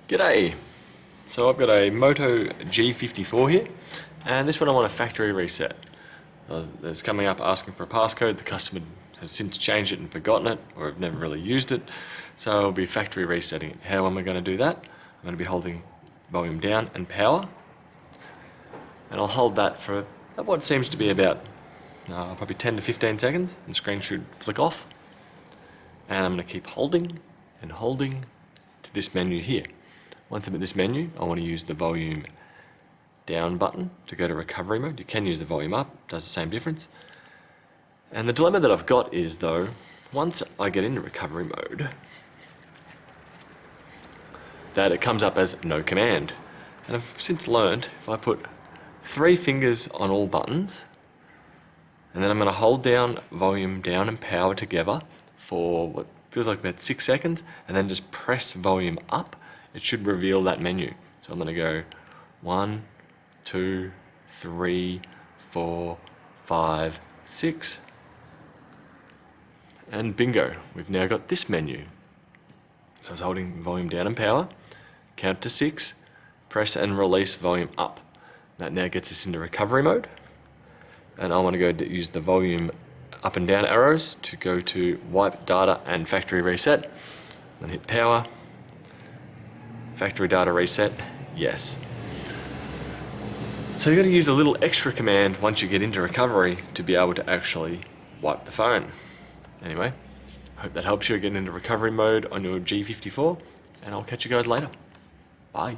G'day! So I've got a Moto G54 here, and this one I want a factory reset. It's coming up asking for a passcode. The customer has since changed it and forgotten it, or have never really used it, so I'll be factory resetting it. How am I going to do that? I'm going to be holding volume down and power, and I'll hold that for what seems to be about probably 10 to 15 seconds, and the screen should flick off. And I'm going to keep holding and holding to this menu here. Once I'm at this menu, I want to use the volume down button to go to recovery mode. You can use the volume up, does the same difference. And the dilemma that I've got is though, once I get into recovery mode, that it comes up as no command. And I've since learned if I put 3 fingers on all buttons, and then I'm going to hold down volume down and power together for what feels like about 6 seconds, and then just press volume up, it should reveal that menu. So I'm going to go 1, 2, 3, 4, 5, 6, and bingo, we've now got this menu. So I was holding volume down and power, count to 6, press and release volume up. That now gets us into recovery mode, and I want to go to use the volume up and down arrows to go to wipe data and factory reset, then hit power, factory data reset, yes. So you've got to use a little extra command once you get into recovery to be able to actually wipe the phone. Anyway, hope that helps you get into recovery mode on your G54, and I'll catch you guys later. Bye.